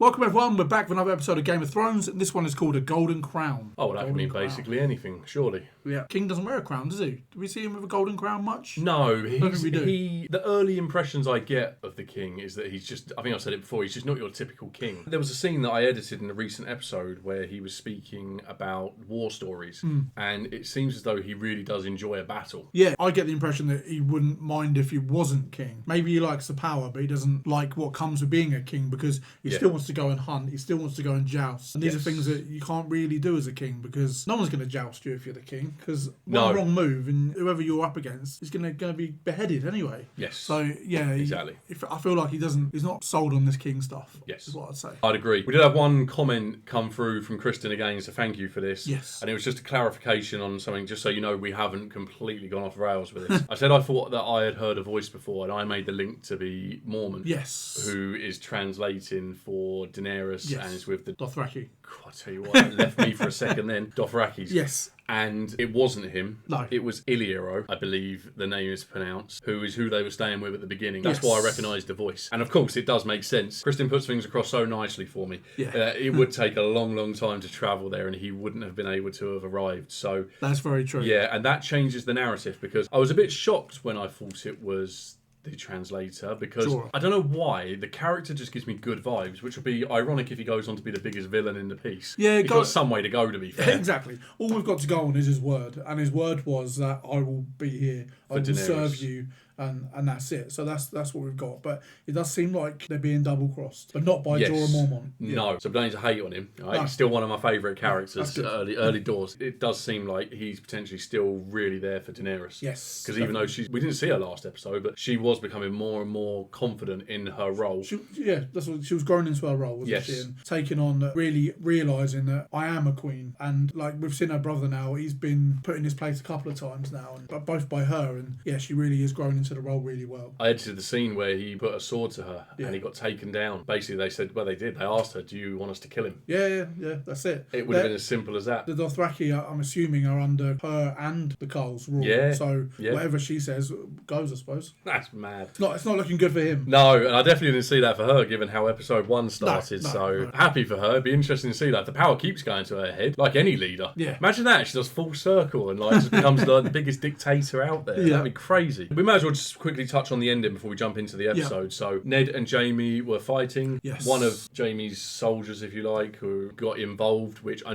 Welcome everyone, we're back with another episode of Game of Thrones, and this one is called A Golden Crown. Oh, well, that can mean basically anything, surely. Yeah. King doesn't wear a crown, does he? Do we see him with a golden crown much? No, the early impressions I get of the king is that he's just, I think I've said it before, he's just not your typical king. There was a scene that I edited in a recent episode where he was speaking about war stories, and it seems as though he really does enjoy a battle. Yeah, I get the impression that he wouldn't mind if he wasn't king. Maybe he likes the power, but he doesn't like what comes with being a king because he still wants to go and hunt, he still wants to go and joust. And these are things that you can't really do as a king because no one's going to joust you if you're the king, because one wrong move and whoever you're up against is going to be beheaded anyway. Yes. So, yeah. Exactly. I feel like he's not sold on this king stuff. Yes. Is what I'd say. I'd agree. We did have one comment come through from Kristen again, so thank you for this. Yes. And it was just a clarification on something, just so you know we haven't completely gone off rails with this. I said I thought that I had heard a voice before, and I made the link to be Mormon. Yes. Who is translating for Daenerys and is with the Dothraki. I tell you what, it left me for a second then. Dothrakis. Yes. And it wasn't him. No. It was Iliero, I believe the name is pronounced, who is who they were staying with at the beginning. That's why I recognised the voice. And of course, it does make sense. Kristen puts things across so nicely for me. Yeah. It would take a long, long time to travel there, and he wouldn't have been able to have arrived. So that's very true. Yeah, and that changes the narrative, because I was a bit shocked when I thought it was the translator, because I don't know why the character just gives me good vibes, which would be ironic if he goes on to be the biggest villain in the piece. Yeah, he's got some way to go, to be fair. Exactly. All we've got to go on is his word, and his word was that I will be here, I will serve you, and that's it. So that's what we've got. But it does seem like they're being double crossed, but not by Jorah Mormont. No, so I don't need to hate on him. Right? He's still one of my favourite characters early doors. It does seem like he's potentially still really there for Daenerys. Yes, because even though we didn't see her last episode, but she was becoming more and more confident in her role. That's what she was growing into her role, wasn't she? And taking on, really realising that I am a queen, and like we've seen her brother now, he's been put in his place a couple of times now, but both by her, and she really is growing into the role really well. I edited the scene where he put a sword to her and he got taken down. Basically, they said, they asked her, do you want us to kill him? Yeah, that's it. It would have been as simple as that. The Dothraki, I'm assuming, are under her and the Carl's rule. Yeah. So whatever she says goes, I suppose. That's mad. It's not looking good for him. No, and I definitely didn't see that for her, given how episode 1 started. No. Happy for her. It'd be interesting to see that. The power keeps going to her head, like any leader. Yeah. Imagine that. She does full circle and just becomes the biggest dictator out there. That'd be crazy. We might as well just quickly touch on the ending before we jump into the episode. So Ned and Jaime were fighting. Yes. One of Jaime's soldiers, if you like, who got involved, which I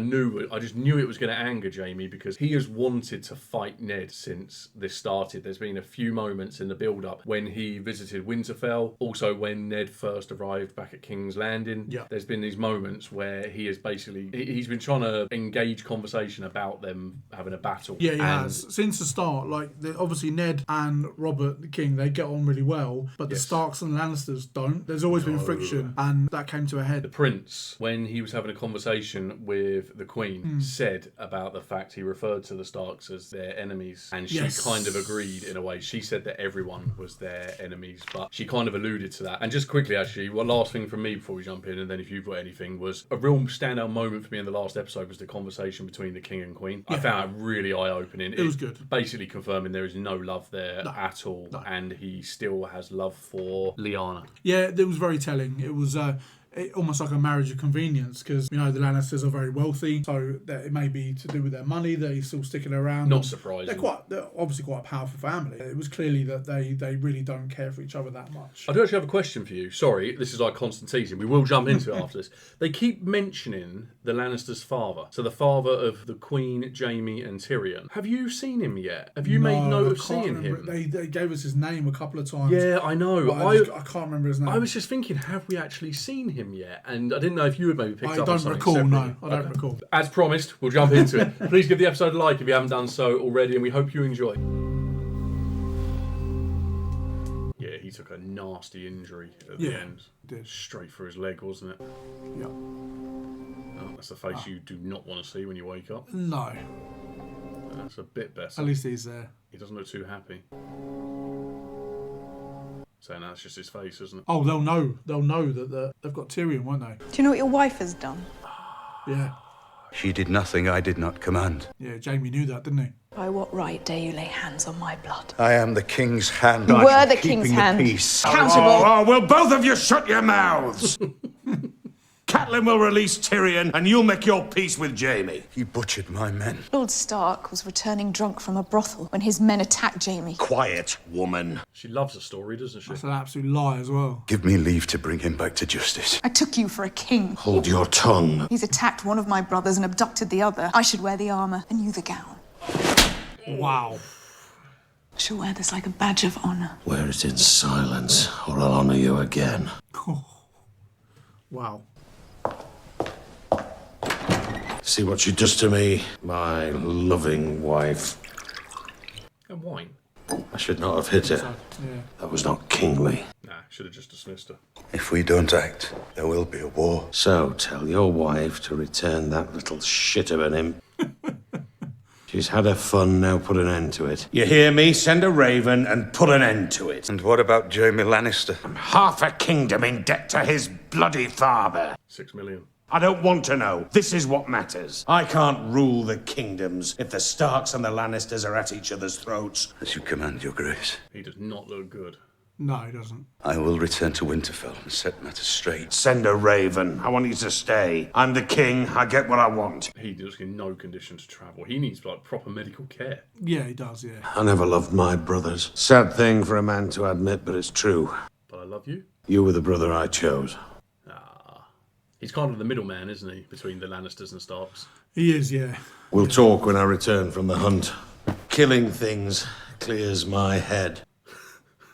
just knew it was going to anger Jaime, because he has wanted to fight Ned since this started. There's been a few moments in the build-up when he visited Winterfell, also when Ned first arrived back at King's Landing. Yeah. There's been these moments where he has he's been trying to engage conversation about them having a battle. Yeah, he has. Since the start, obviously Ned and Robert the King, they get on really well, but the Starks and Lannisters don't. There's always been friction, and that came to a head. The Prince, when he was having a conversation with the Queen, said about the fact he referred to the Starks as their enemies, and she kind of agreed in a way. She said that everyone was their enemies, but she kind of alluded to that. And just quickly, actually, one last thing from me before we jump in, and then if you've got anything, was a real standout moment for me in the last episode was the conversation between the King and Queen. I found it really eye-opening. It was good. Basically confirming there is no love there at all, and he still has love for Lyanna. Yeah, it was very telling. It was almost like a marriage of convenience, because the Lannisters are very wealthy, so that it may be to do with their money that he's still sticking around. Not surprising. They're obviously quite a powerful family. It was clearly that they really don't care for each other that much. I do actually have a question for you. Sorry, this is like constant teasing. We will jump into it after this. They keep mentioning the Lannisters' father, so the father of the Queen, Jaime, and Tyrion. Have you seen him yet? Have you made note of seeing him? They gave us his name a couple of times. Yeah, I know. I can't remember his name. I was just thinking, have we actually seen him yet? And I didn't know if you had maybe picked up on something. I don't recall. As promised, we'll jump into it. Please give the episode a like if you haven't done so already, and we hope you enjoy. Yeah, he took a nasty injury at the end. Did. Straight through his leg, wasn't it? Yeah. Oh, that's the face you do not want to see when you wake up. No. That's a bit better. At least he's there. He doesn't look too happy. So now it's just his face, isn't it? Oh, they'll know. They'll know that they've got Tyrion, won't they? Do you know what your wife has done? Yeah. She did nothing I did not command. Yeah, Jaime knew that, didn't he? By what right dare you lay hands on my blood? I am the king's hand. You were the king's hand. Peace. Accountable. Oh, will both of you shut your mouths? Catelyn will release Tyrion, and you'll make your peace with Jaime. He butchered my men. Lord Stark was returning drunk from a brothel when his men attacked Jaime. Quiet, woman. She loves a story, doesn't she? That's an absolute lie as well. Give me leave to bring him back to justice. I took you for a king. Hold your tongue. He's attacked one of my brothers and abducted the other. I should wear the armor and you the gown. Wow. I shall wear this like a badge of honor. Wear it in silence, or I'll honor you again. Wow. See what she does to me, my loving wife. And wine. I should not have hit her. Yeah. That was not kingly. Nah, should have just dismissed her. If we don't act, there will be a war. So tell your wife to return that little shit of an imp. She's had her fun, now put an end to it. You hear me? Send a raven and put an end to it. And what about Jaime Lannister? Half a kingdom in debt to his bloody father. 6 million. I don't want to know. This is what matters. I can't rule the kingdoms if the Starks and the Lannisters are at each other's throats. As you command, your grace. He does not look good. No, he doesn't. I will return to Winterfell and set matters straight. Send a raven. I want you to stay. I'm the king. I get what I want. He is in no condition to travel. He needs like proper medical care. Yeah, he does, yeah. I never loved my brothers. Sad thing for a man to admit, but it's true. But I love you. You were the brother I chose. He's kind of the middleman, isn't he, between the Lannisters and Starks? He is, yeah. We'll talk when I return from the hunt. Killing things clears my head.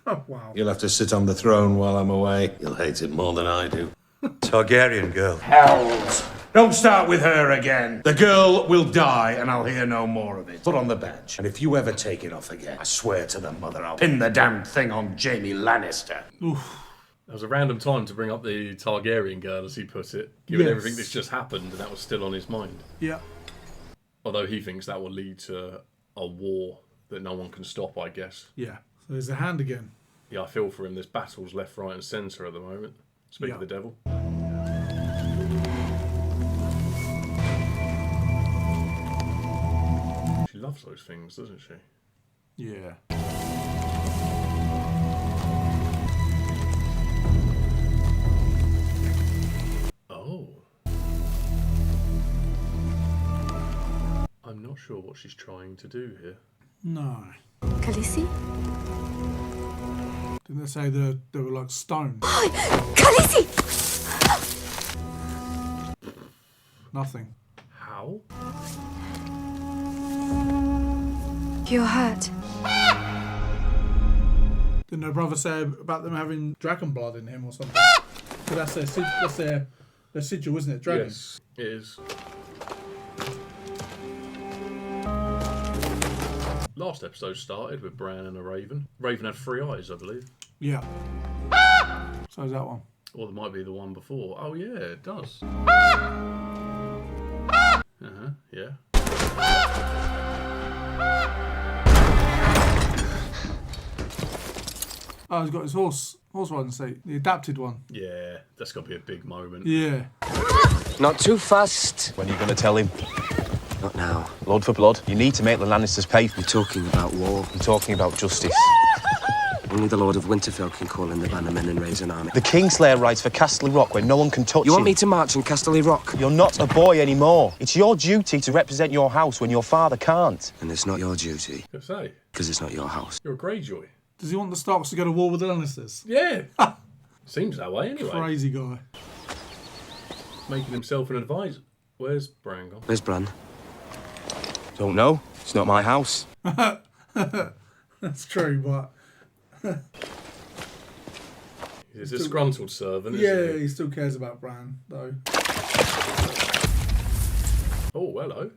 Oh, wow. You'll have to sit on the throne while I'm away. You'll hate it more than I do. Targaryen girl. Hells! Don't start with her again. The girl will die, and I'll hear no more of it. Put on the badge, and if you ever take it off again, I swear to the mother I'll pin the damn thing on Jaime Lannister. Oof. That was a random time to bring up the Targaryen girl, as he put it, given Yes. everything that's just happened, and that was still on his mind. Yeah. Although he thinks that will lead to a war that no one can stop, I guess. Yeah. So there's the hand again. Yeah, I feel for him. There's battles left, right, and centre at the moment. Speak of the devil. She loves those things, doesn't she? Yeah. Oh. I'm not sure what she's trying to do here. No. Khaleesi? Didn't they say they were like stone? Khaleesi! Nothing. How? You're hurt. Didn't their brother say about them having dragon blood in him or something? But that's their sigil, isn't it? Dragon. Yes, it is. Last episode started with Bran and a raven. Raven had 3 eyes, I believe. Yeah. So is that one. Or there might be the one before. Oh, yeah, it does. Yeah. Oh, he's got his horse riding seat. The adapted one. Yeah, that's got to be a big moment. Yeah. Not too fast. When are you going to tell him? Not now. Blood for blood. You need to make the Lannisters pay. You're talking about war. I'm talking about justice. Only the Lord of Winterfell can call in the bannermen and raise an army. The Kingslayer rides for Castle Rock where no one can touch You want him. me to march in Castle Rock? You're not a boy anymore. It's your duty to represent your house when your father can't. And it's not your duty. I say, Because it's not your house. you're a Greyjoy. Does he want the Starks to go to war with the Lannisters? Yeah. Seems that way anyway. Crazy guy. Making himself an advisor. Where's Bran gone? Where's Bran? Don't know. It's not my house. That's true, but He's a disgruntled servant, yeah, isn't he? he still cares about Bran, though. Oh, hello.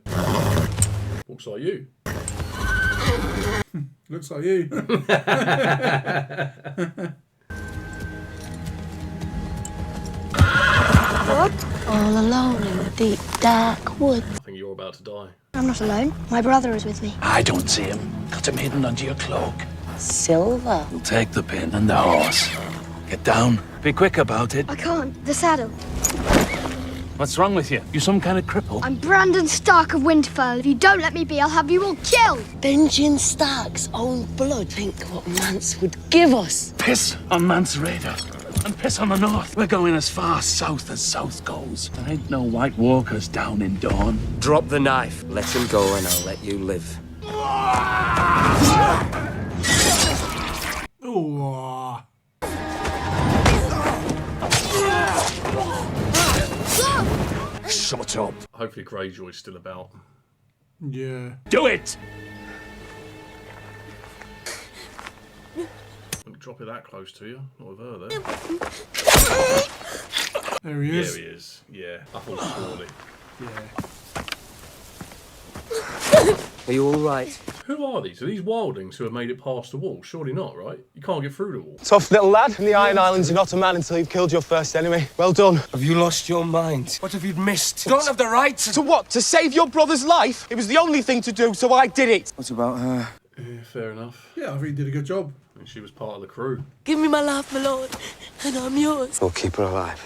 Looks like you. Looks like you. What? All alone in the deep, dark woods. I think you're about to die. I'm not alone. My brother is with me. I don't see him. Got him hidden under your cloak. Silver. We'll take the pin and the horse. Get down. Be quick about it. I can't. The saddle. What's wrong with you? You some kind of cripple? I'm Brandon Stark of Winterfell. If you don't let me be, I'll have you all killed. Benjamin Stark's own blood. Think what Mance would give us. Piss on Mance Raider. and piss on the north. We're going as far south as south goes. There ain't no White Walkers down in Dawn. Drop the knife. Let him go and I'll let you live. Oh. Shut up. Hopefully Greyjoy's still about. Yeah. Do it! Don't drop it that close to you. Not with her there. There he is. There he is. Yeah. I thought surely. Yeah. Are you all right? Who are these? Are these wildlings who have made it past the wall? Surely not, right? You can't get through the wall. Tough little lad. In the Iron Islands, you're not a man until you've killed your first enemy. Well done. Have you lost your mind? What have you missed? You don't have the right to... To what? To save your brother's life? It was the only thing to do, so I did it. What about her? Yeah, fair enough. Yeah, I think he did a good job. And she was part of the crew. Give me my life, my lord, and I'm yours. We'll keep her alive.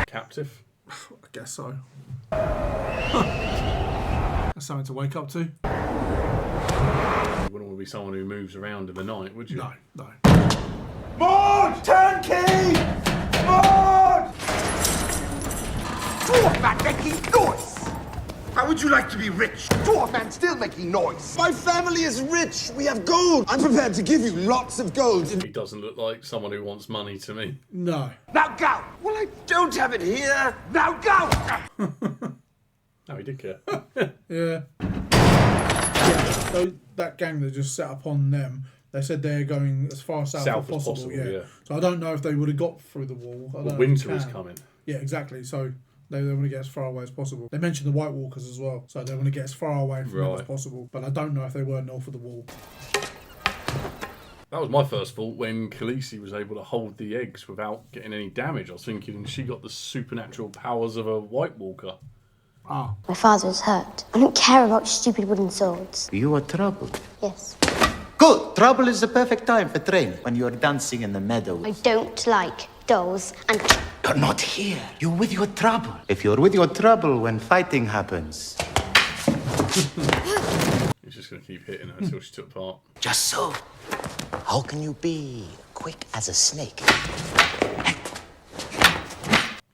Captive? I guess so. That's something to wake up to. You wouldn't want to be someone who moves around in the night, would you? No, no. Maud! Turnkey! Maud! Dwarf man making noise! How would you like to be rich? Dwarf man still making noise. My family is rich. We have gold. I'm prepared to give you lots of gold. He doesn't look like someone who wants money to me. No. Now go! Well, I don't have it here. Now go! No, he did care. Yeah. So that gang that just set up on them, they said they're going as far south as possible. Yeah. So I don't know if they would have got through the wall. I don't know if Winter they is can. coming. Yeah, exactly. So they want to get as far away as possible. They mentioned the White Walkers as well, so they want to get as far away from them as possible. But I don't know if they were north of the wall. That was my first thought when Khaleesi was able to hold the eggs without getting any damage. I was thinking she got the supernatural powers of a White Walker. Ah. My father is hurt. I don't care about stupid wooden swords. You are troubled. Yes. Good! Trouble is the perfect time for training when you're dancing in the meadows. I don't like dolls and... You're not here. You're with your trouble. If you're with your trouble when fighting happens. He's just going to keep hitting her until she took part. Just so. How can you be quick as a snake?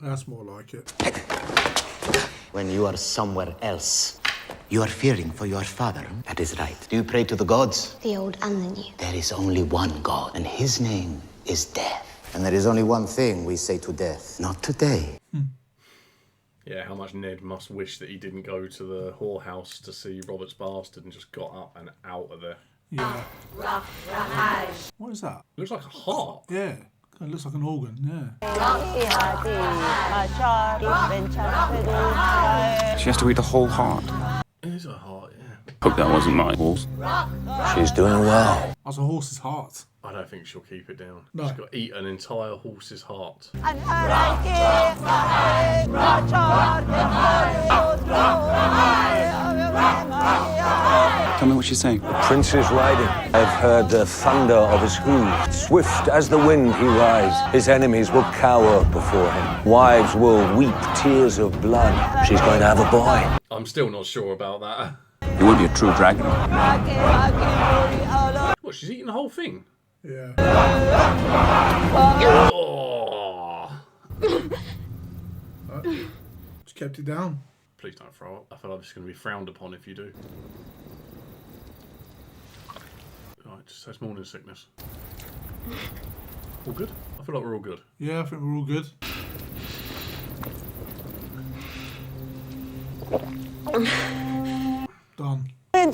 That's more like it. When you are somewhere else. You are fearing for your father. That is right. Do you pray to the gods? The old and the new. There is only one God, and his name is death. And there is only one thing we say to death. Not today. Yeah, how much Ned must wish that he didn't go to the whorehouse to see Robert's bastard and just got up and out of there. Yeah. What is that? Looks like a heart. Yeah. It looks like an organ, yeah. She has to eat a whole heart. It is a heart, yeah. Hope that wasn't my horse. She's doing well. That's a horse's heart. I don't think she'll keep it down. No. She's got to eat an entire horse's heart. Tell me what she's saying. The prince is riding. I've heard the thunder of his hooves. Swift as the wind he rides. His enemies will cower before him. Wives will weep tears of blood. She's going to have a boy. I'm still not sure about that. He would be a true dragon. What, she's eating the whole thing? Yeah. Oh. Just kept it down. Please don't throw up. I feel like it's going to be frowned upon if you do. Right, just says morning sickness. All good? I feel like we're all good. Yeah, I think we're all good. Done. A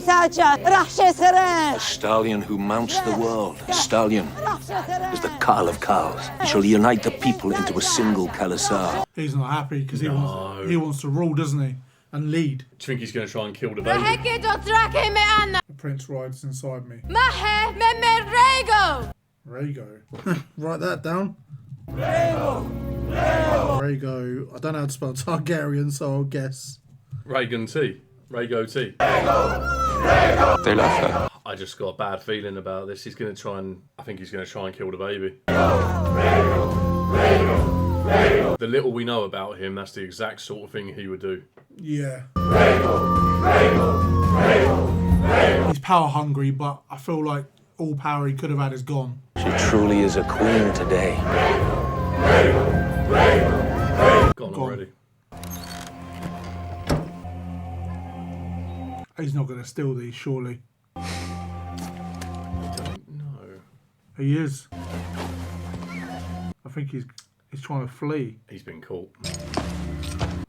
stallion who mounts the world. A stallion is the Carl of Carls. He shall unite the people into a single Khalasar. He's not happy because he wants to rule, doesn't he? And lead. Do you think he's going to try and kill the baby? The prince rides inside me. Rhaego. Write that down. Rhaego. I don't know how to spell Targaryen, so I'll guess. Rhaegon T. Rhaego T. They love her. I just got a bad feeling about this. He's going to try and... I think he's going to try and kill the baby. The little we know about him, that's the exact sort of thing he would do. Yeah. He's power hungry, but I feel like all power he could have had is gone. She truly is a queen today. Gone already. He's not going to steal these, surely. I don't know. He is. I think he's trying to flee. He's been caught.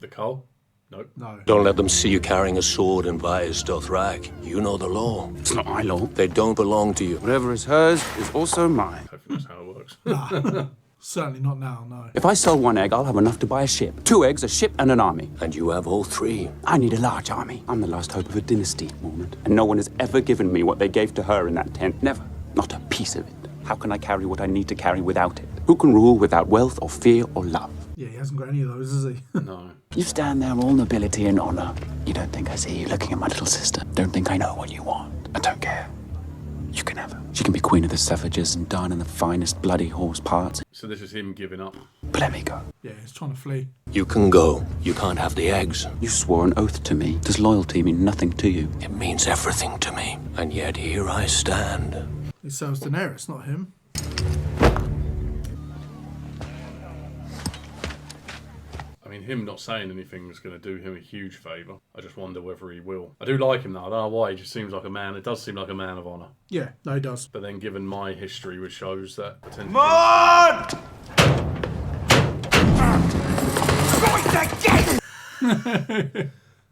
The coal? Nope. No. Don't let them see you carrying a sword and Vias doth rag. You know the law. It's not my law. They don't belong to you. Whatever is hers is also mine. Hopefully that's how it works. Nah. Certainly not now, no. If I sell one egg, I'll have enough to buy a ship. 2 eggs, a ship, and an army. And you have all 3. I need a large army. I'm the last hope of a dynasty, Mormont. And no one has ever given me what they gave to her in that tent. Never. Not a piece of it. How can I carry what I need to carry without it? Who can rule without wealth or fear or love? Yeah, he hasn't got any of those, has he? No. You stand there all nobility and honor. You don't think I see you looking at my little sister. Don't think I know what you want. I don't care. You can have her. She can be queen of the savages and dine in the finest bloody horse parts. So this is him giving up. But let me go. Yeah, he's trying to flee. You can go. You can't have the eggs. You swore an oath to me. Does loyalty mean nothing to you? It means everything to me. And yet here I stand. He sells Daenerys, not him. I mean, him not saying anything is going to do him a huge favour. I just wonder whether he will. I do like him though. I don't know why. He just seems like a man. It does seem like a man of honour. Yeah, no, he does. But then given my history, which shows that...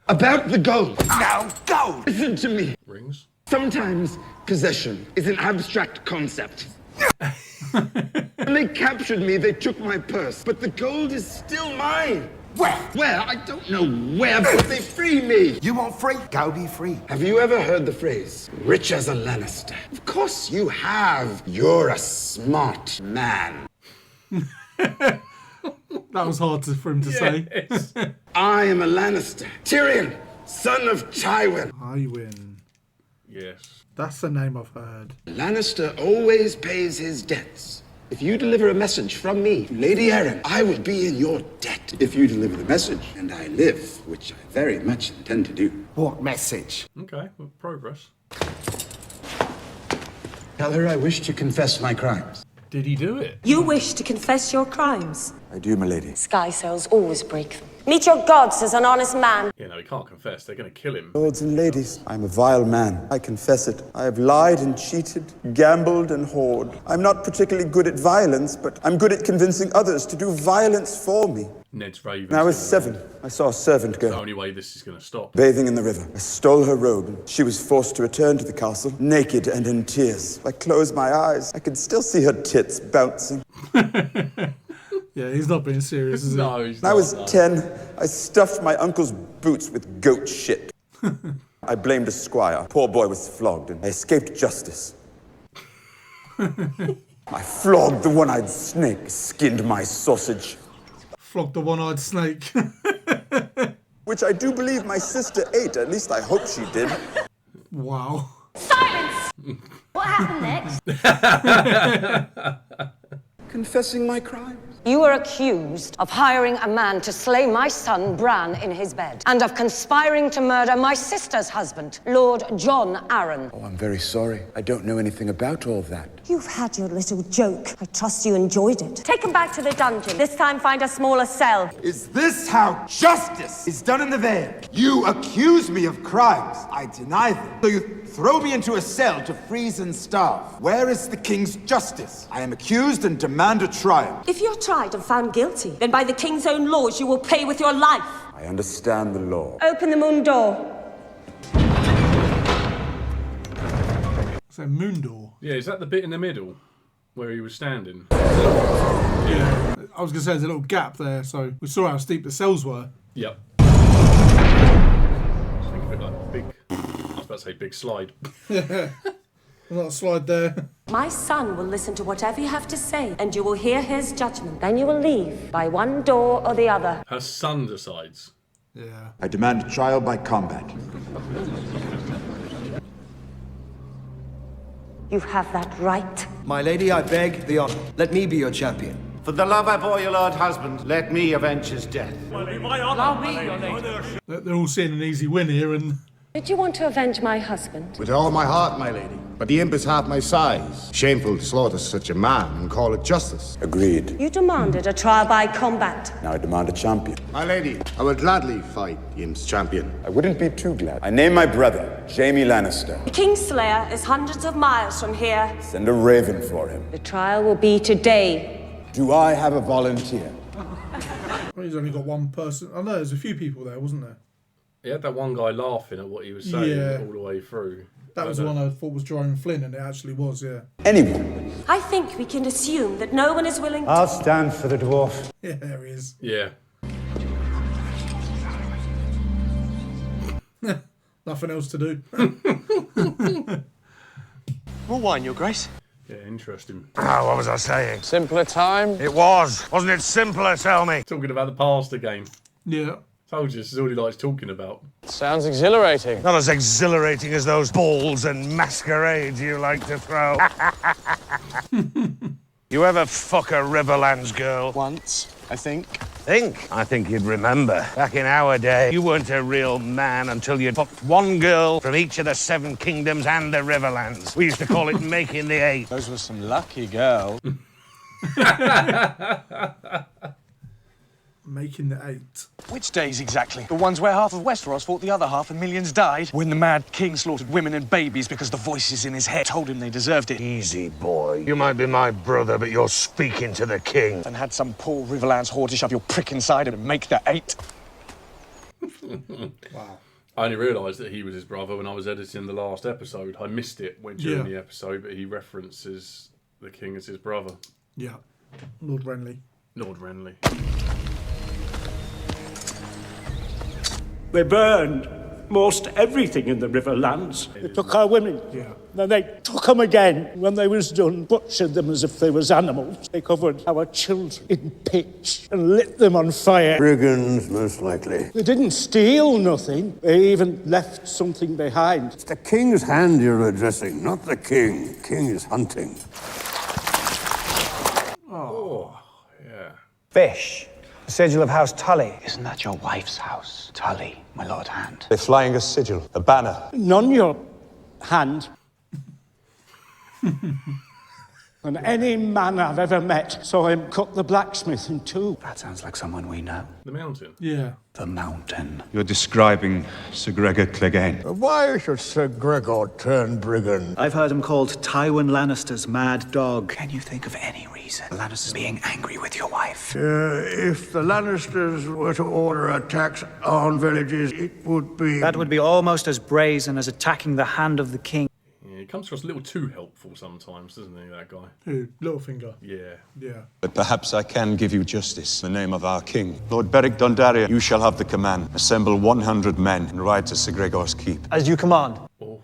About the gold. Now go! Listen to me. Rings? Sometimes possession is an abstract concept. When they captured me, they took my purse, but the gold is still mine. Where? Where? I don't know where, but they free me. You want free? Go be free. Have you ever heard the phrase, rich as a Lannister? Of course you have. You're a smart man. That was hard for him to say. I am a Lannister. Tyrion, son of Tywin. Tywin. Yes. That's the name I've heard. Lannister always pays his debts. If you deliver a message from me, Lady Arryn, I will be in your debt. If you deliver the message, and I live, which I very much intend to do. What message? Okay, well, progress. Tell her I wish to confess my crimes. Did he do it? You wish to confess your crimes? I do, my lady. Sky cells always break them. Meet your gods as an honest man. Yeah, no, he can't confess. They're going to kill him. Lords and ladies, I'm a vile man. I confess it. I have lied and cheated, gambled and whored. I'm not particularly good at violence, but I'm good at convincing others to do violence for me. Ned's raving. When I was 7, I saw a servant The girl only way this is going to stop. bathing in the river. I stole her robe, and she was forced to return to the castle, naked and in tears. If I closed my eyes, I could still see her tits bouncing. Yeah, he's not being serious, is he? No, he's When not. I was 10, I stuffed my uncle's boots with goat shit. I blamed a squire. Poor boy was flogged, and I escaped justice. I flogged the one-eyed snake, skinned my sausage. Flogged the one-eyed snake. Which I do believe my sister ate. At least I hope she did. Wow. Silence! What happened next? Confessing my crime. You are accused of hiring a man to slay my son, Bran, in his bed, and of conspiring to murder my sister's husband, Lord John Arryn. Oh, I'm very sorry. I don't know anything about all that. You've had your little joke. I trust you enjoyed it. Take him back to the dungeon. This time find a smaller cell. Is this how justice is done in the Vale? You accuse me of crimes. I deny them. So you throw me into a cell to freeze and starve. Where is the king's justice? I am accused and demand a trial. If you're tried and found guilty, then by the king's own laws you will pay with your life. I understand the law. Open the moon door. So moon door. Yeah, is that the bit in the middle where he was standing? Yeah. I was going to say there's a little gap there, so we saw how steep the cells were. Yep. I think of it like big... I was about to say big slide. Yeah. Not a slide there. My son will listen to whatever you have to say, and you will hear his judgment. Then you will leave by one door or the other. Her son decides. Yeah. I demand a trial by combat. You have that right. My lady, I beg the honor. Let me be your champion. For the love I bore your lord husband, let me avenge his death. They're all seeing an easy win here, and... Did you want to avenge my husband? With all my heart, my lady. but the imp is half my size. Shameful to slaughter such a man and call it justice. Agreed. You demanded a trial by combat. Now I demand a champion. My lady, I will gladly fight the imp's champion. I wouldn't be too glad. I name my brother, Jaime Lannister. The Kingslayer is hundreds of miles from here. Send a raven for him. The trial will be today. Do I have a volunteer? Well, he's only got one person. I know there's a few people there, wasn't there? He had that one guy laughing at what he was saying Yeah. all the way through. That was the one I thought was Jordan Flynn, and it actually was, yeah. Anyone. I think we can assume that no one is willing to... I'll stand for the dwarf. Yeah, there he is. Yeah. Nothing else to do. More wine, Your Grace. Yeah, interesting. Ah, what was I saying? Simpler time. It was. Wasn't it simpler, tell me? Talking about the past again. Yeah. Told you, this is all he likes talking about. Sounds exhilarating. Not as exhilarating as those balls and masquerades you like to throw. You ever fuck a Riverlands girl? Once, I think. I think you'd remember. Back in our day, you weren't a real man until you'd fucked one girl from each of the 7 kingdoms and the Riverlands. We used to call it making the 8. Those were some lucky girls. Making the 8. Which days exactly? The ones where half of Westeros fought the other half and millions died? When the Mad King slaughtered women and babies because the voices in his head told him they deserved it? Easy, boy. You might be my brother, but you're speaking to the king. And had some poor Riverlands whore to shove your prick inside and make the 8? Wow. I only realised that he was his brother when I was editing the last episode. I missed it during the episode, but he references the king as his brother. Yeah. Lord Renly. Lord Renly. They burned most everything in the Riverlands. They took our women. Yeah. Then they took them again. When they was done, butchered them as if they was animals. They covered our children in pitch and lit them on fire. Brigands, most likely. They didn't steal nothing. They even left something behind. It's the king's hand you're addressing, not the king. King is hunting. Oh, yeah. Fish. The sigil of House Tully. Isn't that your wife's house? Tully, my lord hand. They're flying a sigil, a banner. None your hand. And any man I've ever met saw him cut the blacksmith in 2. That sounds like someone we know. The mountain? Yeah. The mountain. You're describing Sir Gregor Clegane. Why should Sir Gregor turn brigand? I've heard him called Tywin Lannister's mad dog. Can you think of any reason Lannisters being angry with your wife? If the Lannisters were to order attacks on villages, it would be... That would be almost as brazen as attacking the hand of the king. Yeah, he comes across a little too helpful sometimes, doesn't he, that guy? Who? Littlefinger. Yeah. Yeah. But perhaps I can give you justice in the name of our king. Lord Beric Dondarrion, you shall have the command. Assemble 100 men and ride to Sir Gregor's keep. As you command. Oh,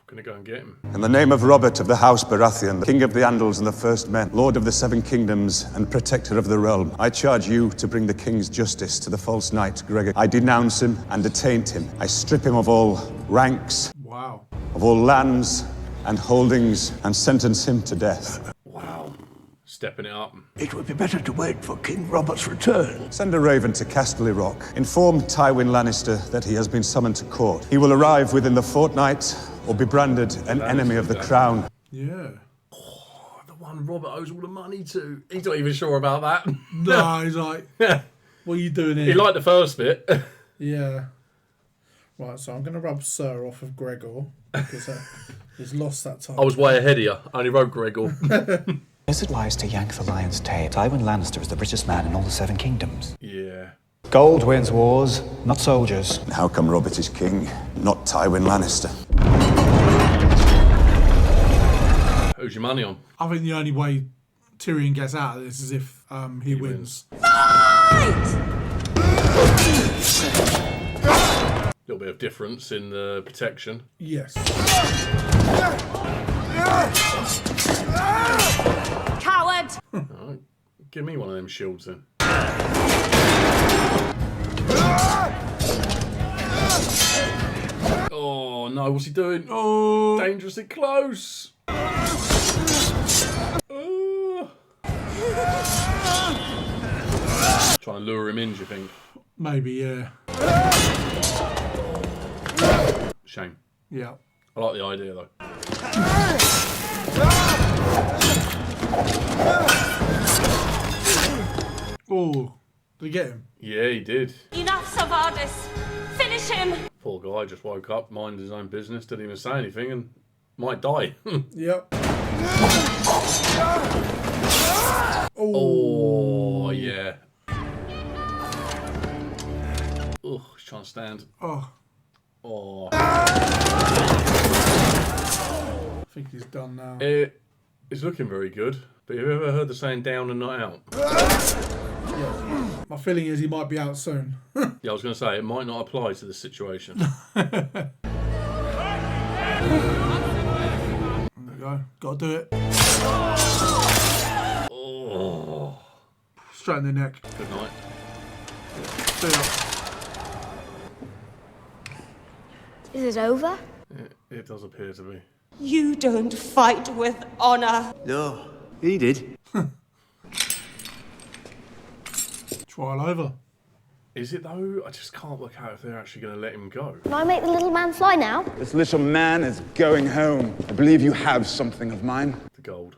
gonna go and get him. In the name of Robert of the House Baratheon, the King of the Andals and the First Men, Lord of the 7 Kingdoms and Protector of the Realm, I charge you to bring the King's justice to the false knight Gregor. I denounce him and attaint him. I strip him of all ranks, Wow. of all lands and holdings, and sentence him to death. Wow. Stepping it up. It would be better to wait for King Robert's return. Send a raven to Casterly Rock. Inform Tywin Lannister that he has been summoned to court. He will arrive within the fortnight or be branded an enemy of the crown. Yeah. Oh, the one Robert owes all the money to. He's not even sure about that. No, he's like, what are you doing here? He liked the first bit. Yeah. Right, so I'm going to rub Sir off of Gregor because he's lost that time. I was way ahead of you. I only wrote Gregor. Is it wise to yank the lion's tail? Tywin Lannister is the richest man in all the 7 kingdoms. Yeah. Gold wins wars, not soldiers. And how come Robert is king, not Tywin Lannister? Who's your money on? I think the only way Tyrion gets out of this is if he wins. A little bit of difference in the protection. Yes. Coward! Right. Give me one of them shields then. Oh no, what's he doing? Oh, dangerously close. Trying to lure him in, do you think? Maybe, yeah. Shame. Yeah. I like the idea though. Oh, did he get him? Yeah, he did. Enough, Savardis. Finish him. Poor guy just woke up, minded his own business, didn't even say anything, and might die. Yep. Oh, yeah. Oh, he's trying to stand. Oh. Oh. I think he's done now. It's looking very good, but have you ever heard the saying down and not out? Yeah. My feeling is he might be out soon. Yeah, I was going to say, it might not apply to this situation. There we go. Got to do it. Oh. Straight in the neck. Good night. See ya. Is it over? It does appear to be. You don't fight with honor. No, he did. Trial over. Is it though? I just can't work out if they're actually going to let him go. Can I make the little man fly now? This little man is going home. I believe you have something of mine. The gold.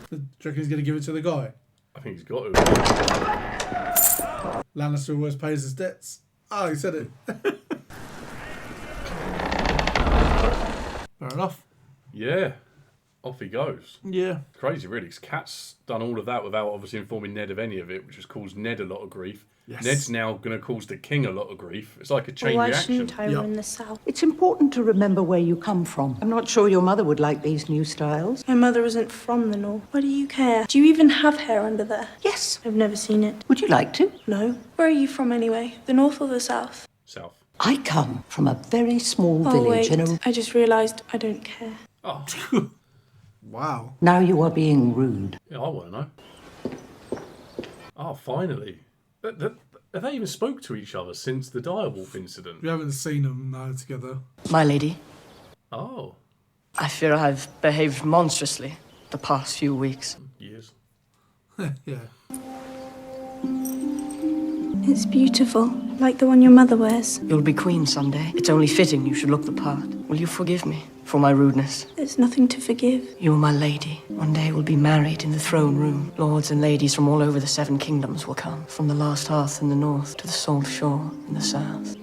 Do you reckon he's going to give it to the guy? I think he's got to. Lannister always pays his debts. Oh, he said it. Fair enough. Yeah. Off he goes. Yeah. Crazy, really, because Kat's done all of that without obviously informing Ned of any of it, which has caused Ned a lot of grief. Yes. Ned's now going to cause the king a lot of grief. It's like a chain Why reaction. shouldn't I run the south? It's important to remember where you come from. I'm not sure your mother would like these new styles. My mother isn't from the north. Why do you care? Do you even have hair under there? Yes. I've never seen it. Would you like to? No. Where are you from anyway? The north or the south? South. I come from a very small Oh, village wait. in a... I just realised I don't care. Oh. Wow. Now you are being rude. Yeah, I want to know. Oh, finally. Have they even spoke to each other since the direwolf incident? We haven't seen them now together. My lady, Oh, I fear I've behaved monstrously the past few weeks. years. Yeah. It's beautiful, like the one your mother wears. You'll be queen someday. It's only fitting you should look the part. Will you forgive me for my rudeness? There's nothing to forgive. You are my lady. One day we'll be married in the throne room. Lords and ladies from all over the Seven Kingdoms will come. From the last hearth in the north to the salt shore in the south.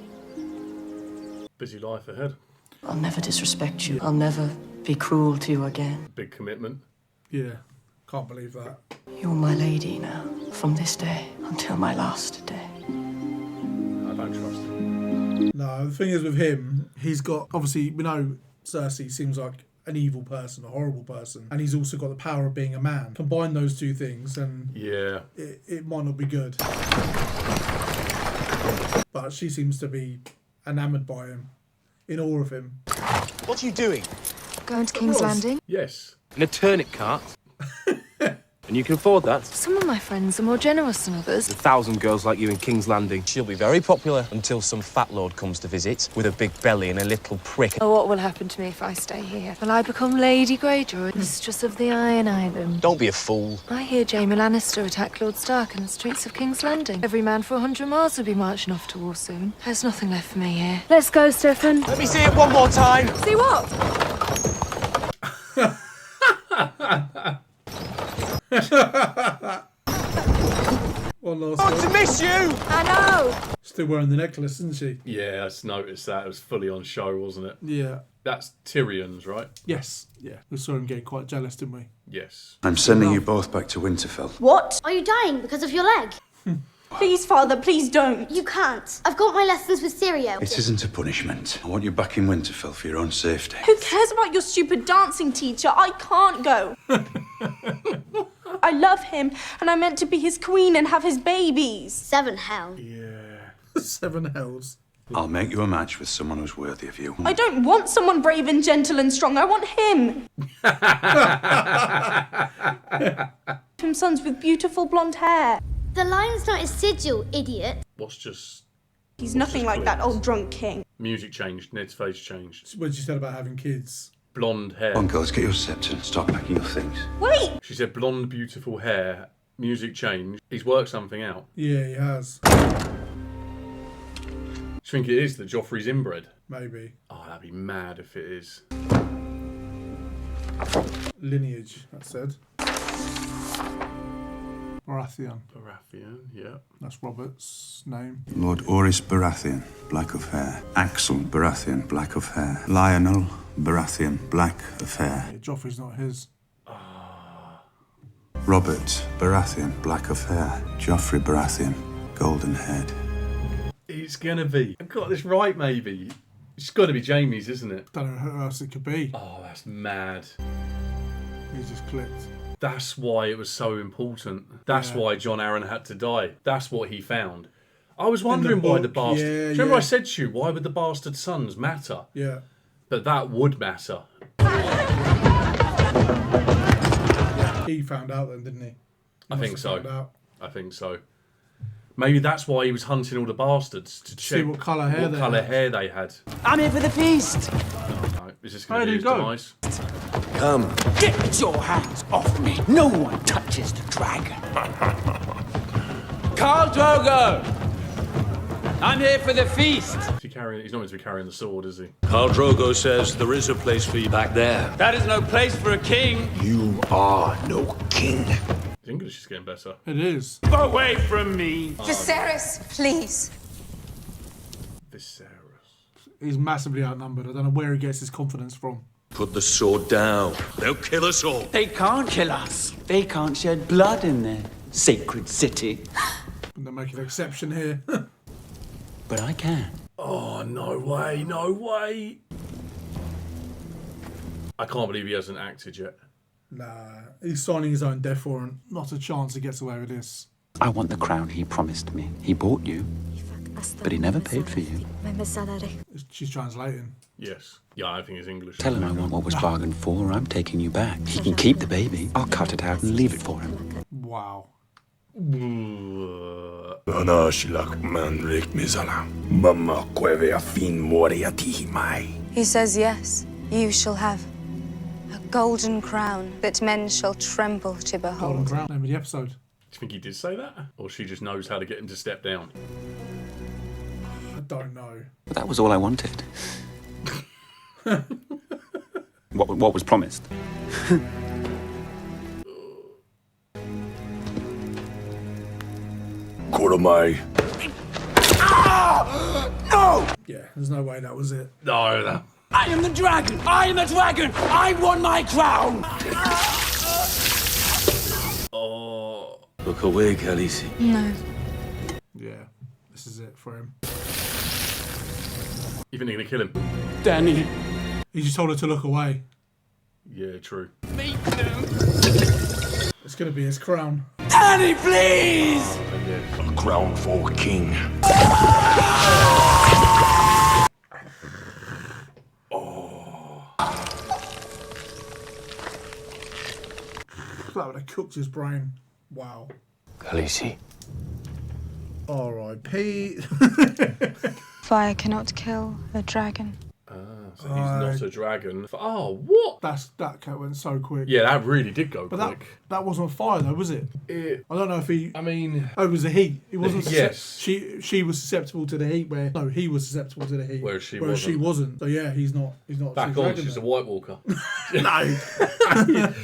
Busy life ahead. I'll never disrespect you. I'll never be cruel to you again. Big commitment. Yeah. Can't believe that. You're my lady now, from this day until my last day. I don't trust him. No, the thing is with him, he's got, obviously, we know Cersei seems like an evil person, a horrible person, and he's also got the power of being a man. Combine those two things and Yeah. it might not be good. But she seems to be enamoured by him, in awe of him. What are you doing? Going to King's Landing? Yes. In a turnip cart? And you can afford that? Some of my friends are more generous than others. There's 1,000 girls like you in King's Landing. She'll be very popular until some fat lord comes to visit with a big belly and a little prick. Oh, what will happen to me if I stay here? Will I become Lady Greyjoy, mistress of the Iron Island? Don't be a fool. I hear Jaime Lannister attacked Lord Stark in the streets of King's Landing. Every man for 100 miles will be marching off to war soon. There's nothing left for me here. Let's go, Stefan. Let me see it one more time. See what? One last I want one. to miss you! I know! Still wearing the necklace, isn't she? Yeah, I just noticed that. It was fully on show, wasn't it? Yeah. That's Tyrion's, right? Yes. Yeah. We saw him get quite jealous, didn't we? Yes. I'm sending you both back to Winterfell. What? Are you dying because of your leg? Please, Father, please don't. You can't. I've got my lessons with Syrio. It isn't a punishment. I want you back in Winterfell for your own safety. Who cares about your stupid dancing teacher? I can't go. I love him, and I meant to be his queen and have his babies. 7 hell. Yeah. 7 hells. I'll make you a match with someone who's worthy of you. I don't want someone brave and gentle and strong. I want him. Him sons with beautiful blonde hair. The lion's not a sigil, idiot. What's just... He's nothing like that old drunk king. Music changed. Ned's face changed. What she said about having kids. Blonde hair. Come on, girls, get your scepter and start packing your things. Wait! She said blonde, beautiful hair. Music changed. He's worked something out. Yeah, he has. Do you think it is that Joffrey's inbred? Maybe. Oh, that'd be mad if it is. Lineage, that said. Baratheon. Baratheon, yeah. That's Robert's name. Lord Oris Baratheon, black of hair. Axel Baratheon, black of hair. Lionel Baratheon, black of hair. Yeah, Joffrey's not his. Robert Baratheon, black of hair. Joffrey Baratheon, golden head. It's gonna be. I've got this right, maybe. It's got to be Jaime's, isn't it? Don't know who else it could be. Oh, that's mad. He just clicked. That's why it was so important. That's why Jon Arryn had to die. That's what he found. I was wondering why the bastard... yeah, Do you remember I said to you, why would the bastard sons matter? Yeah. But that would matter. He found out then, didn't he? I think so. I think so. Maybe that's why he was hunting all the bastards to check see what colour hair they had. I'm here for the feast. No, is this going to be his demise? Come. Get your hands off me. No one touches the dragon. Khal Drogo! I'm here for the feast. He's not meant to be carrying the sword, is he? Khal Drogo says there is a place for you back there. That is no place for a king. You are no king. His English is getting better. It is. Away from me. Viserys, please. Viserys. He's massively outnumbered. I don't know where he gets his confidence from. Put the sword down. They'll kill us all. They can't kill us. They can't shed blood in their sacred city. And they make an exception here. But I can. Oh, no way, no way. I can't believe he hasn't acted yet. Nah, he's signing his own death warrant. Not a chance he gets away with this. I want the crown he promised me. He bought you, but he never paid for you. She's translating. Yes. Yeah, I think it's English. Tell him I want what was bargained for. I'm taking you back. He can keep the baby. I'll cut it out and leave it for him. Wow. He says yes, you shall have a golden crown that men shall tremble to Golden behold. Crown, name of the episode. Do you think he did say that? Or she just knows how to get him to step down? I don't know. But that was all I wanted. What was promised? Kurumai. No! Yeah, there's no way that was it. No, that... I am the dragon! I am the dragon! I want my crown! Oh. Look away, Khaleesi. No. Yeah, this is it for him. You think they're going to kill him? Danny. He just told her to look away. Yeah, true. It's going to be his crown. Danny, please! Oh, yes. A crown for king. That would have cooked his brain. Wow. Khaleesi. R.I.P. Fire cannot kill a dragon. So he's not a dragon. Oh, what? That went so quick. Yeah, that really did go But quick. that wasn't fire though, was it? I don't know if he. I mean, oh, it was the heat. It wasn't. Yes. She was susceptible to the heat. No, he was susceptible to the heat. Whereas she wasn't. So yeah, he's not. Back on, she's a White Walker. No.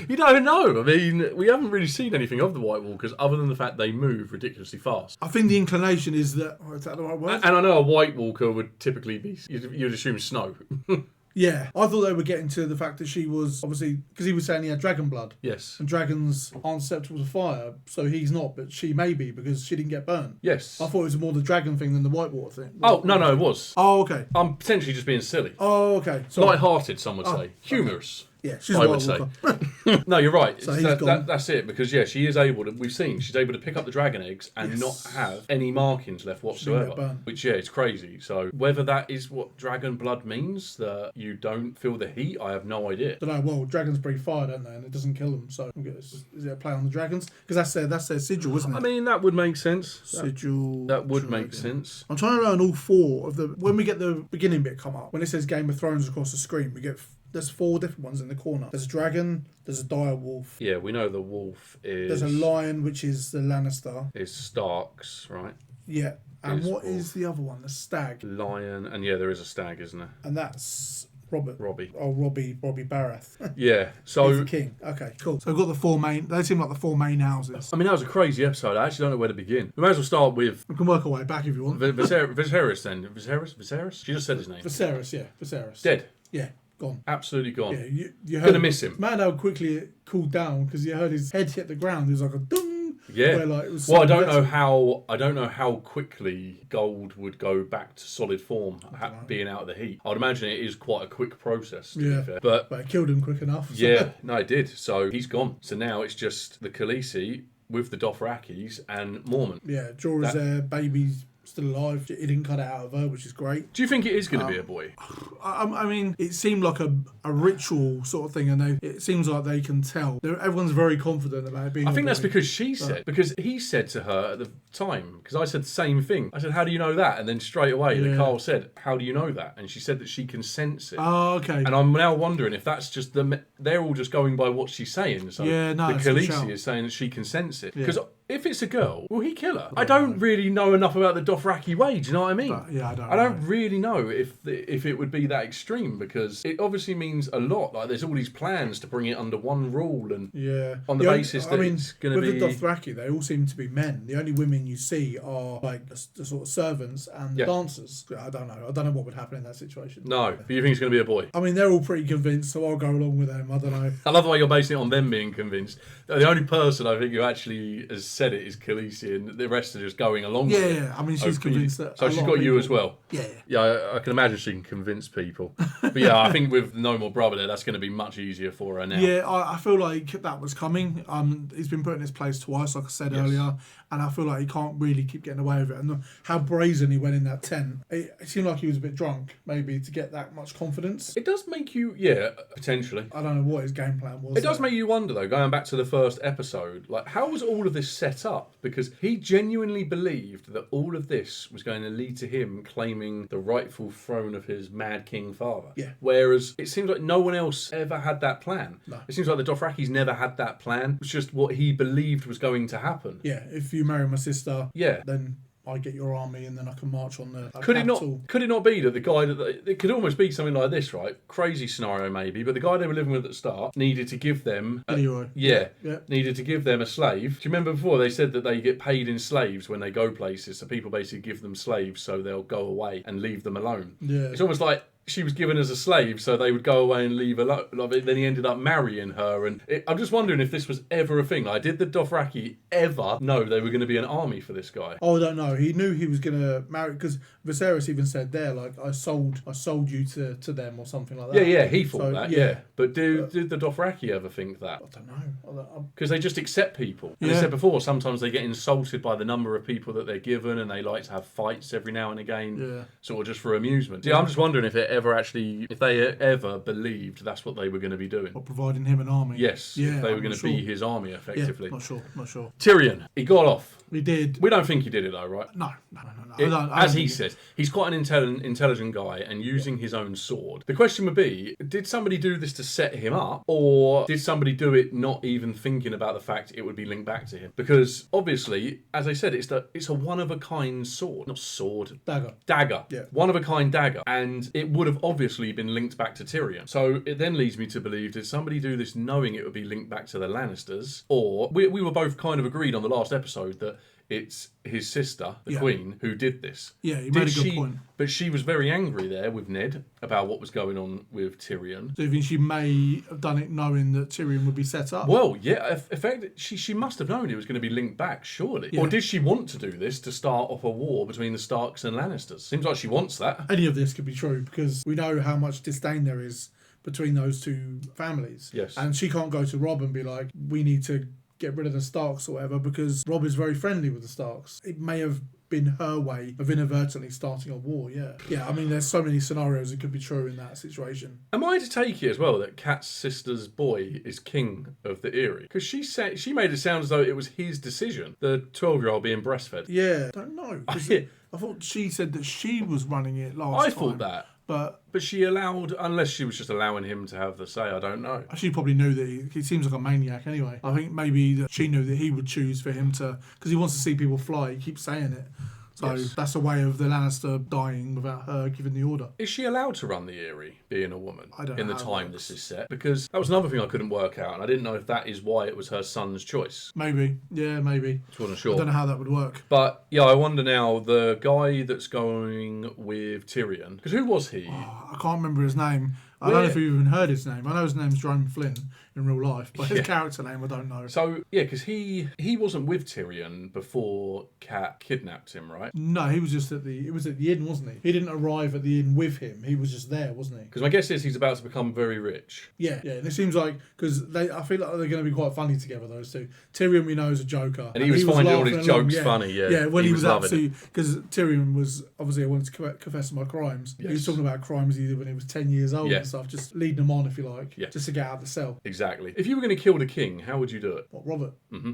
You don't know. I mean, we haven't really seen anything of the White Walkers other than the fact they move ridiculously fast. I think the inclination is that. Is that the right word? And I know a White Walker would typically be. You'd assume snow. Yeah, I thought they were getting to the fact that she was obviously because he was saying he had dragon blood. Yes. And dragons aren't susceptible to fire, so he's not, but she may be because she didn't get burned. Yes. I thought it was more the dragon thing than the Whitewater thing. Oh, no, it was. Oh, okay. I'm potentially just being silly. Oh, okay. Sorry. Light-hearted, some would say. Humorous. Yeah, she's I a would White say. Walker. No, you're right. So he's gone. That's it, because, yeah, she is able to... We've seen, she's able to pick up the dragon eggs and not have any markings left whatsoever. Which, yeah, it's crazy. So, whether that is what dragon blood means, that you don't feel the heat, I have no idea. I don't know, well, dragons breathe fire, don't they? And it doesn't kill them, so is it a play on the dragons? Because that's their sigil, isn't it? I mean, that would make sense. Sigil. That would make sense. I'm trying to learn all four of the... When we get the beginning bit come up, when it says Game of Thrones across the screen, we get... There's 4 different ones in the corner. There's a dragon, there's a dire wolf. Yeah, we know the wolf is... There's a lion, which is the Lannister. Is Starks, right? Yeah. And what is the other one? The stag. Lion, and yeah, there is a stag, isn't there? And that's Robbie. Oh, Robbie Barrett. Yeah, so he's the king. Okay, cool. So we've got the four main. They seem like the four main houses. I mean, that was a crazy episode. I actually don't know where to begin. We may as well start with. We can work our way back if you want. Viserys then. Viserys? She just said his name. Viserys, yeah. Viserys. Dead. Yeah, gone. Absolutely gone. Yeah, you heard. Gonna miss him. Man, how quickly it cooled down because you heard his head hit the ground. It was like a dung. Yeah. Where, like, it was well, I don't know how quickly gold would go back to solid form, being out of the heat. I'd imagine it is quite a quick process. To be fair. But it killed him quick enough. So. Yeah, no, it did. So he's gone. So now it's just the Khaleesi with the Dothrakis and Mormont. Yeah, Jorah's there, baby's still alive. He didn't cut it out of her, which is great. Do you think it is going to be a boy? I mean, it seemed like a ritual sort of thing, and it seems like they can tell. Everyone's very confident about it being. I think that's because she said, because he said to her at the time, because I said the same thing. I said, "How do you know that?" And then straight away, the Carl said, "How do you know that?" And she said that she can sense it. Oh, okay. And I'm now wondering if that's just they're all just going by what she's saying. So yeah, no, the Khaleesi is saying that she can sense it because. Yeah. If it's a girl, will he kill her? I don't really know enough about the Dothraki way. Do you know what I mean? Yeah, I don't really know if it would be that extreme because it obviously means a lot. Like there's all these plans to bring it under one rule and on the basis that it's going to be. With the Dothraki, they all seem to be men. The only women you see are like the sort of servants and the dancers. I don't know. I don't know what would happen in that situation. No, but you think it's going to be a boy? I mean, they're all pretty convinced, so I'll go along with them. I don't know. I love the way you're basing it on them being convinced. The only person I think who actually has said it is Khaleesi, and the rest are just going along with it. Yeah, I mean, she's convinced that. So she's got you as well. Yeah. I can imagine she can convince people. But yeah, I think with No More Brother there, that's going to be much easier for her now. Yeah, I feel like that was coming. He's been put in his place twice, like I said earlier, and I feel like he can't really keep getting away with it. And how brazen he went in that tent. It seemed like he was a bit drunk, maybe, to get that much confidence. It does make you, potentially. I don't know what his game plan was. It does make you wonder, though, going back to the first episode, like, how was all of this set up? Because he genuinely believed that all of this was going to lead to him claiming the rightful throne of his mad king father. Yeah. Whereas it seems like no one else ever had that plan. No. It seems like the Dothrakis never had that plan. It was just what he believed was going to happen. Yeah, if you marry my sister, then I get your army and then I can march on the capital. Could it not be that the guy it could almost be something like this, right? Crazy scenario maybe, but the guy they were living with at the start needed to give them needed to give them a slave. Do you remember before they said that they get paid in slaves when they go places, so people basically give them slaves so they'll go away and leave them alone. Yeah. It's almost like she was given as a slave, so they would go away and leave her alone. Then he ended up marrying her, and I'm just wondering if this was ever a thing. Like, did the Dothraki ever know they were going to be an army for this guy? Oh, I don't know. He knew he was going to marry, because Viserys even said there, like, I sold you to them or something like that. Yeah, he thought that. Yeah, but did the Dothraki ever think that? I don't know. Because they just accept people. And I said before, sometimes they get insulted by the number of people that they're given, and they like to have fights every now and again, sort of just for amusement. Yeah, I'm just wondering if if they ever believed that's what they were going to be doing. Or providing him an army. Yes, if they were going to be his army, effectively. Yeah, not sure. Tyrion, he got off. He did. We don't think he did it though, right? No. As he says, he's quite an intelligent guy and using his own sword. The question would be, did somebody do this to set him up, or did somebody do it not even thinking about the fact it would be linked back to him? Because obviously, as I said, it's a one-of-a-kind sword. Not sword. Dagger. Yeah. One-of-a-kind dagger. And it would have obviously been linked back to Tyrion. So it then leads me to believe, did somebody do this knowing it would be linked back to the Lannisters? Or, we were both kind of agreed on the last episode that it's his sister, the Queen, who did this. Yeah, he made a good point. But she was very angry there with Ned about what was going on with Tyrion. So you think she may have done it knowing that Tyrion would be set up? Well, yeah, in fact, she must have known it was going to be linked back, surely. Yeah. Or did she want to do this to start off a war between the Starks and Lannisters? Seems like she wants that. Any of this could be true, because we know how much disdain there is between those two families. Yes. And she can't go to Rob and be like, we need to get rid of the Starks or whatever, because Rob is very friendly with the Starks. It may have been her way of inadvertently starting a war, Yeah, I mean, there's so many scenarios it could be true in that situation. Am I to take it as well that Kat's sister's boy is king of the Eyrie? Because she made it sound as though it was his decision, the 12-year-old being breastfed. Yeah, I don't know. I thought she said that she was running it last time. I thought that. But she allowed, unless she was just allowing him to have the say, I don't know. She probably knew that he seems like a maniac anyway. I think maybe that she knew that he would choose for him to, because he wants to see people fly. He keeps saying it. So that's a way of the Lannister dying without her giving the order. Is she allowed to run the Eyrie, being a woman, I don't know in the how it time works. this is set? Because that was another thing I couldn't work out, and I didn't know if that is why it was her son's choice. Maybe. Yeah, maybe. Just wasn't sure. I don't know how that would work. But yeah, I wonder now, the guy that's going with Tyrion, because who was he? I can't remember his name. I don't know if you even heard his name. I know his name's Jerome Flynn in real life, but his character name I don't know. So, yeah, because he wasn't with Tyrion before Cat kidnapped him, right? No, he was just at the inn, wasn't he? He didn't arrive at the inn with him. He was just there, wasn't he? Because my guess is he's about to become very rich. Yeah. And it seems like, because I feel like they're going to be quite funny together, those two. Tyrion, we know, is a joker. And he was finding all his laughing jokes along, funny, yeah. Yeah, when he was loving absolutely... Because Tyrion was, obviously, I wanted to confess my crimes. He was talking about crimes he did when he was 10 years old and stuff, just leading them on, if you like, just to get out of the cell. Exactly. If you were going to kill the king, how would you do it? What, Robert? Mm-hmm.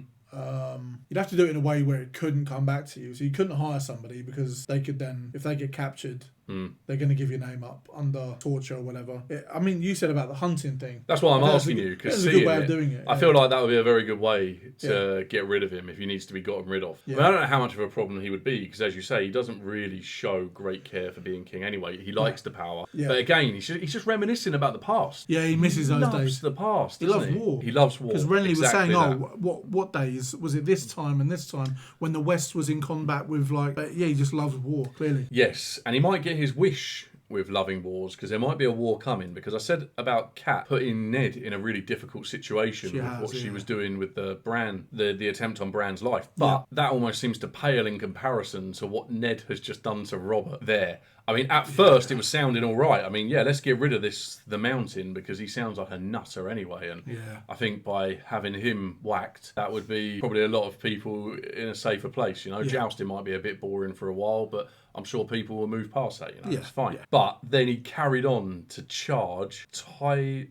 You'd have to do it in a way where it couldn't come back to you. So you couldn't hire somebody because they could then, if they get captured, they're going to give your name up under torture or whatever. I mean, you said about the hunting thing. That's why I'm asking you, because it's a good way of doing it. I feel like that would be a very good way to get rid of him if he needs to be gotten rid of. Yeah. I mean, I don't know how much of a problem he would be, because as you say, he doesn't really show great care for being king anyway. He likes the power. Yeah. But again, he's just reminiscing about the past. Yeah, he misses those loves days. the past, He doesn't loves war. He loves war. Because Renly was saying, that. what days? Was it this time and this time when the West was in combat with, like... he just loves war, clearly. Yes, and he might get his wish with loving wars, because there might be a war coming, because I said about Kat putting Ned in a really difficult situation she was doing with the attempt on Bran's life, but that almost seems to pale in comparison to what Ned has just done to Robert there. I mean, at first it was sounding all right. I mean, let's get rid of the mountain, because he sounds like a nutter anyway. And I think by having him whacked, that would be probably a lot of people in a safer place. You know, jousting might be a bit boring for a while, but I'm sure people will move past that. You know, it's fine. But then he carried on to charge Tywin?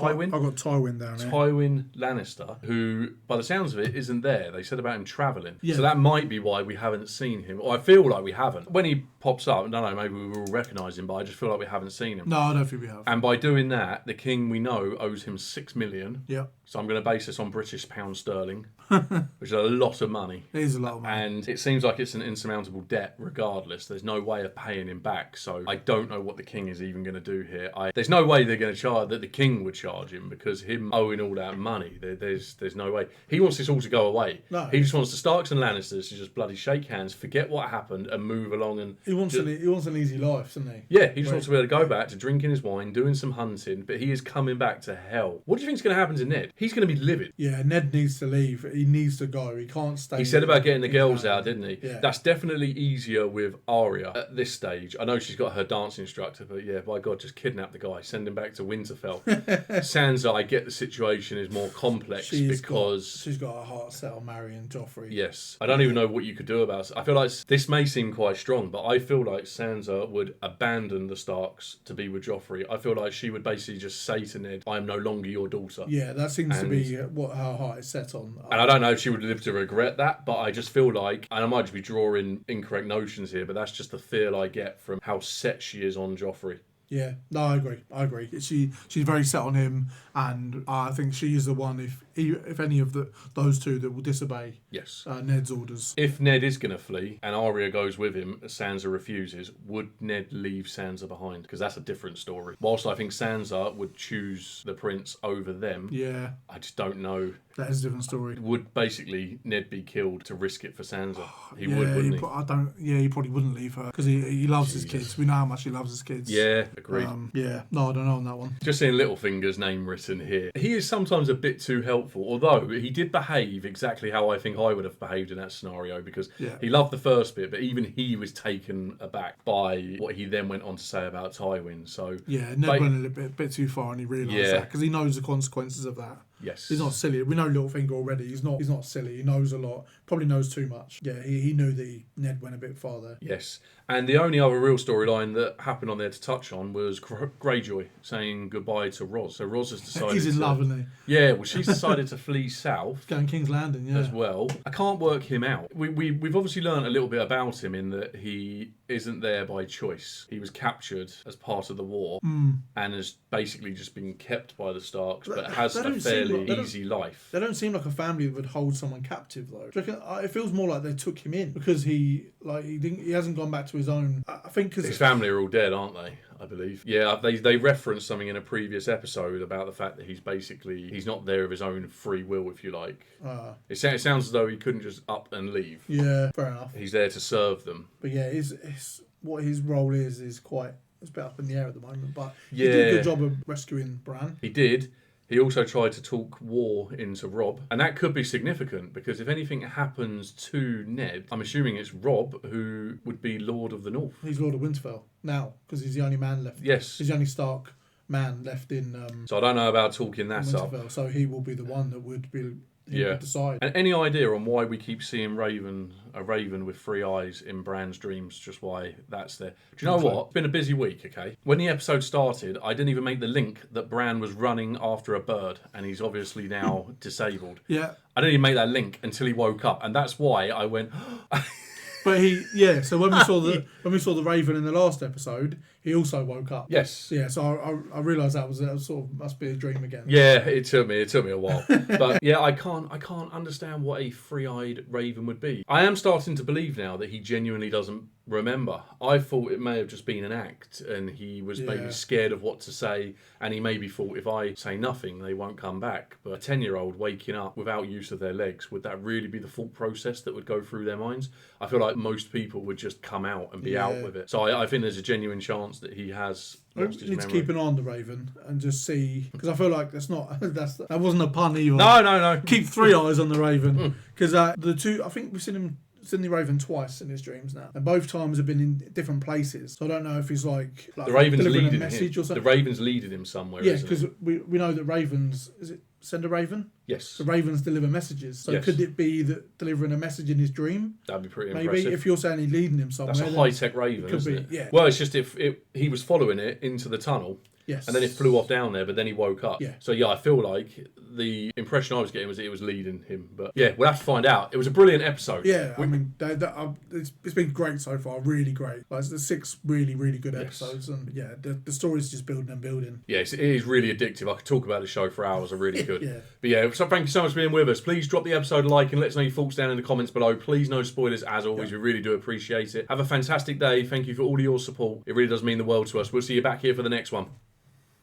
I've got Tywin down here. Tywin Lannister, who, by the sounds of it, isn't there. They said about him travelling. Yeah. So that might be why we haven't seen him. Or I feel like we haven't. When he pops up, I don't know, maybe we will recognise him, but I just feel like we haven't seen him. No, I don't think we have. And by doing that, the king, we know, owes him 6 million. Yeah. So I'm going to base this on British pound sterling, which is a lot of money. It is a lot of money. And it seems like it's an insurmountable debt regardless. There's no way of paying him back. So I don't know what the king is even going to do here. There's no way they're going to charge, that the king would charge him, because him owing all that money, there's no way. He wants this all to go away. No. He just wants the Starks and Lannisters to just bloody shake hands, forget what happened, and move along. And he wants an easy life, doesn't he? Yeah, he just wants to be able to go back to drinking his wine, doing some hunting, but he is coming back to hell. What do you think is going to happen to Ned? He's going to be livid. Yeah, Ned needs to leave. He needs to go. He can't stay. He said about getting the girls out, didn't he? Yeah. That's definitely easier with Arya at this stage. I know she's got her dance instructor, but yeah, by God, just kidnap the guy, send him back to Winterfell. Sansa, I get the situation is more complex because she's got a heart set on marrying Joffrey. Yes, I don't even know what you could do about it. I feel like this may seem quite strong, but I feel like Sansa would abandon the Starks to be with Joffrey. I feel like she would basically just say to Ned, "I am no longer your daughter." Yeah, that seems to be what her heart is set on. And I don't know if she would live to regret that, but I just feel like, and I might just be drawing incorrect notions here, but that's just the feel I get from how set she is on Joffrey. Yeah, no, I agree. She's very set on him, and I think she is the one, if any of those two, that will disobey Ned's orders. If Ned is going to flee and Arya goes with him, Sansa refuses, would Ned leave Sansa behind? Because that's a different story. Whilst I think Sansa would choose the prince over them, I just don't know. That is a different story. Would basically Ned be killed to risk it for Sansa? He would, wouldn't he? He probably wouldn't leave her, because he loves his kids. We know how much he loves his kids. Yeah, agreed. No, I don't know on that one. Just seeing Littlefinger's name written here. He is sometimes a bit too helpful, although he did behave exactly how I think I would have behaved in that scenario, because he loved the first bit, but even he was taken aback by what he then went on to say about Tywin. So yeah, Ned went a bit too far, and he realised that, because he knows the consequences of that. Yes. He's not silly. We know Littlefinger already. He's not silly. He knows a lot. Probably knows too much. Yeah, he knew that Ned went a bit far there. Yes. And the only other real storyline that happened on there to touch on was Greyjoy saying goodbye to Ros. So Ros has decided he's in love, isn't he? Yeah, well, she's decided to flee south. Going King's Landing, yeah. As well. I can't work him out. We've obviously learned a little bit about him in that he isn't there by choice. He was captured as part of the war and has basically just been kept by the Starks, but has a fairly easy life. They don't seem like a family that would hold someone captive, though. Do you reckon, it feels more like they took him in because he hasn't gone back to his own. I think because his family are all dead, aren't they? I believe. Yeah, they referenced something in a previous episode about the fact that he's not there of his own free will, if you like. It sounds as though he couldn't just up and leave. Yeah, fair enough. He's there to serve them. But yeah, what his role is quite. It's a bit up in the air at the moment, but he did a good job of rescuing Bran. He did. He also tried to talk war into Robb, and that could be significant because if anything happens to Ned, I'm assuming it's Robb who would be Lord of the North. He's Lord of Winterfell now because he's the only man left. Yes. He's the only Stark man left in. So I don't know about talking that up. So he will be the one that would be. Would decide. And any idea on why we keep seeing a raven with 3 eyes in Bran's dreams? Just why that's there? Do you know what? It's been a busy week. Okay, when the episode started, I didn't even make the link that Bran was running after a bird, and he's obviously now disabled. Yeah, I didn't even make that link until he woke up, and that's why I went. But so when we saw the Raven in the last episode, he also woke up. Yes. Yeah. So I realised that was sort of must be a dream again. Yeah, it took me a while, but yeah, I can't understand what a 3-eyed Raven would be. I am starting to believe now that he genuinely doesn't remember. I thought it may have just been an act, and he was maybe scared of what to say, and he maybe thought if I say nothing, they won't come back. But a 10-year-old waking up without use of their legs, would that really be the thought process that would go through their minds? I feel like most people would just come out and be out with it. So I think there's a genuine chance that he has lost his memory. Need to keep an eye on the Raven and just see, because I feel like that wasn't a pun either. No. Keep 3 eyes on the Raven, because the two, I think we've seen the Raven twice in his dreams now, and both times have been in different places. So I don't know if he's like the Raven's delivering leading a message him. or something. The Raven's leading him somewhere. Yeah, because we know that Ravens, is it send a Raven? Yes. The Ravens deliver messages. So could it be that delivering a message in his dream? That'd be pretty Maybe impressive. If you're saying he's leading him somewhere. That's a high-tech Raven, isn't it? Yeah. Well, it's just if he was following it into the tunnel. Yes. And then it flew off down there, but then he woke up. Yeah. So, I feel like the impression I was getting was that it was leading him. But, we'll have to find out. It was a brilliant episode. Yeah, I mean, it's been great so far. Really great. Like, there's 6 really, really good episodes. And, the story's just building and building. Yes, it is really addictive. I could talk about the show for hours. I really could. Yeah. But, so thank you so much for being with us. Please drop the episode a like and let us know your thoughts down in the comments below. Please, no spoilers, as always. We really do appreciate it. Have a fantastic day. Thank you for all of your support. It really does mean the world to us. We'll see you back here for the next one.